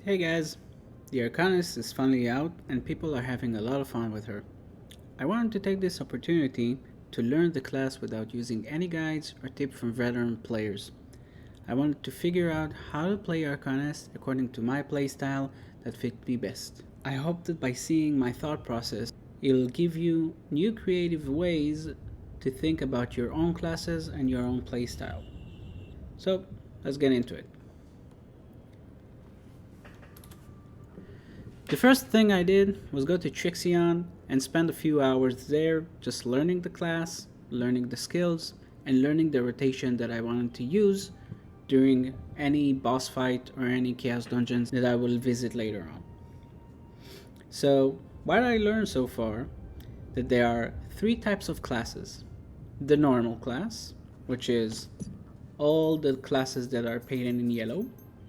Hey guys, the Arcanist is finally out and people are having a lot of fun with her. I wanted to take this opportunity to learn the class without using any guides or tips from veteran players. I wanted to figure out how to play Arcanist according to my playstyle that fit me best. I hope that by seeing my thought process, it'll give you new creative ways to think about your own classes and your own playstyle. So, let's get into it. The first thing I did was go to Trixion and spend a few hours there just learning the class, learning the skills, and learning the rotation that I wanted to use during any boss fight or any chaos dungeons that I will visit later on. So, what I learned so far that there are three types of classes. The normal class, which is all the classes that are painted in yellow.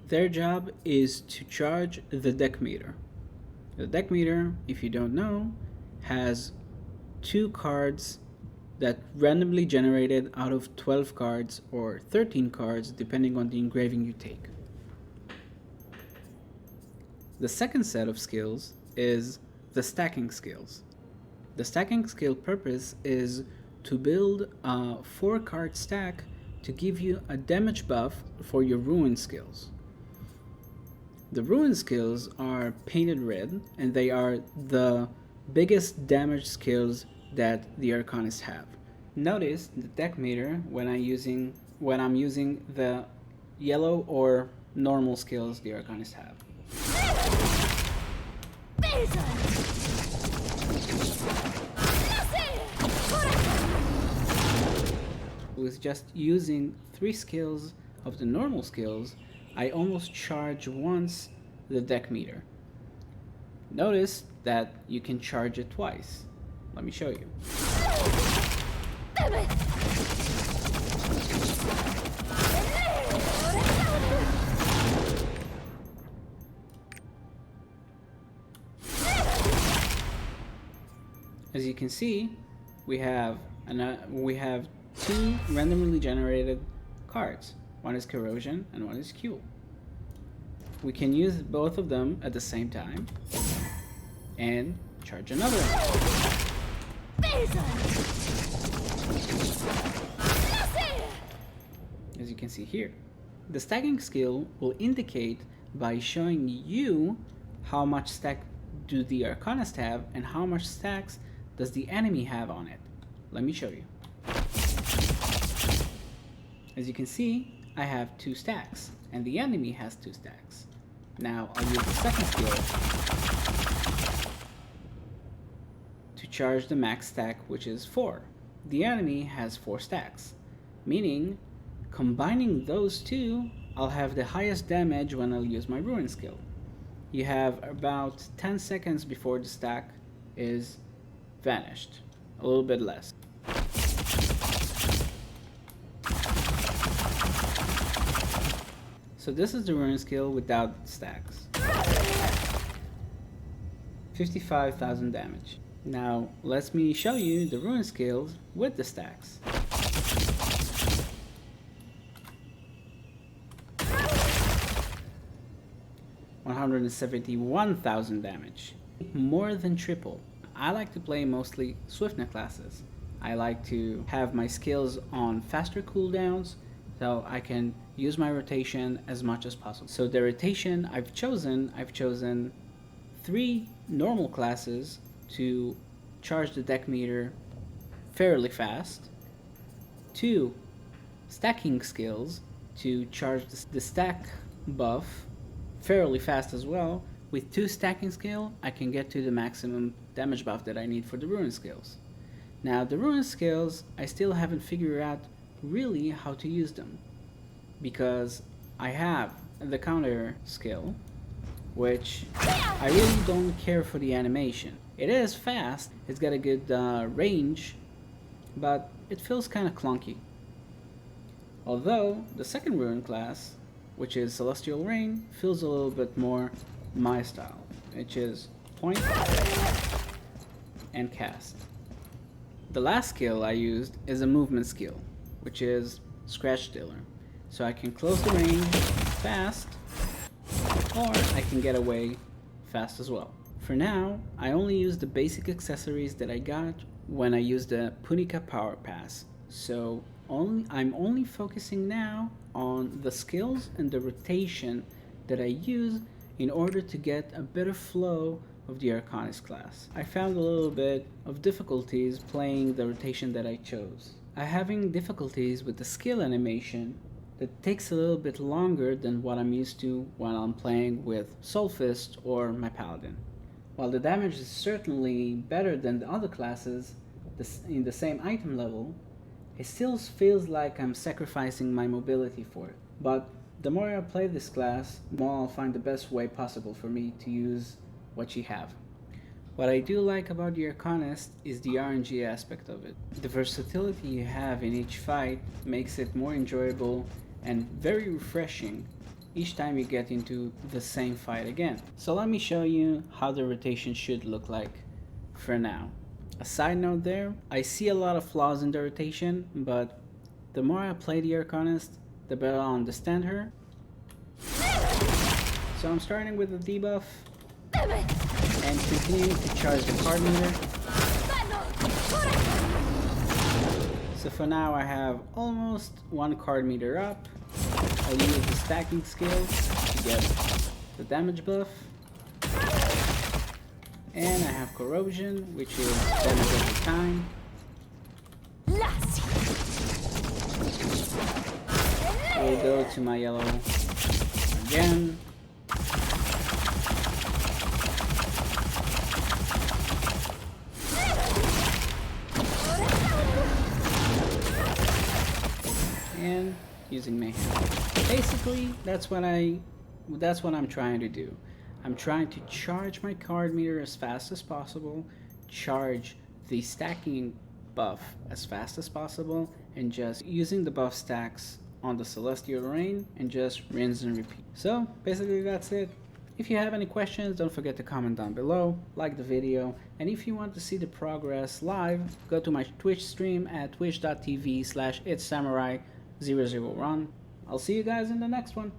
Their job is to charge the deck meter. The deck meter, if you don't know, has 2 cards that randomly generated out of 12 cards or 13 cards depending on the engraving you take. The second set of skills is the stacking skills. The stacking skill purpose is to build a 4-card stack to give you a damage buff for your ruin skills. The ruin skills are painted red and they are the biggest damage skills that the Arcanists have. Notice the deck meter when I'm using the yellow or normal skills the Arcanists have. With just using 3 skills of the normal skills, I almost charge once the deck meter. Notice that you can charge it twice. Let me show you. As you can see, we have 2 randomly generated cards. One is corrosion and one is Q. We can use both of them at the same time and charge another one. As you can see here. The stacking skill will indicate by showing you how much stack do the Arcanist have and how much stacks does the enemy have on it. Let me show you. As you can see, I have 2 stacks, and the enemy has 2 stacks. Now I'll use the second skill to charge the max stack, which is 4. The enemy has 4 stacks, meaning combining those 2, I'll have the highest damage when I'll use my ruin skill. You have about 10 seconds before the stack is vanished, a little bit less. So this is the ruin skill without stacks. 55,000 damage. Now let me show you the ruin skills with the stacks. $171,000 damage. More than triple. I like to play mostly swiftness classes. I like to have my skills on faster cooldowns so I can use my rotation as much as possible. So the rotation I've chosen 3 normal classes to charge the deck meter fairly fast, 2 stacking skills to charge the stack buff fairly fast as well. With 2 stacking skill, I can get to the maximum damage buff that I need for the ruin skills. Now the ruin skills, I still haven't figured out really how to use them, because I have the counter skill, which I really don't care for the animation. It is fast, it's got a good range, but it feels kind of clunky. Although the second ruin class, which is Celestial Rain, feels a little bit more my style, which is point and cast. The last skill I used is a movement skill, which is Scratch Dealer. So I can close the range fast or I can get away fast as well. For now, I only use the basic accessories that I got when I used the Punica Power Pass, so I'm only focusing now on the skills and the rotation that I use in order to get a better flow of the Arcanist class. I found a little bit of difficulties playing the rotation that I chose. I'm having difficulties with the skill animation that takes a little bit longer than what I'm used to when I'm playing with Soulfist or my Paladin. While the damage is certainly better than the other classes in the same item level, it still feels like I'm sacrificing my mobility for it. But the more I play this class, the more I'll find the best way possible for me to use what you have. What I do like about the Arcanist is the RNG aspect of it. The versatility you have in each fight makes it more enjoyable and very refreshing each time you get into the same fight again. So let me show you how the rotation should look like for now. A side note there, I see a lot of flaws in the rotation, but the more I play the Arcanist, the better I'll understand her. So I'm starting with the debuff and continuing to charge the card meter. So for now I have almost one card meter up. I'll use the stacking skill to get the damage buff. And I have corrosion, which is damage over time. We'll go to my yellow again. And using mayhem. Basically, that's what I'm trying to do. I'm trying to charge my card meter as fast as possible, charge the stacking buff as fast as possible, and just using the buff stacks on the Celestial Rain and just rinse and repeat. So basically that's it. If you have any questions, don't forget to comment down below, like the video, and if you want to see the progress live, go to my Twitch stream at twitch.tv/itssamurai001. I'll see you guys in the next one.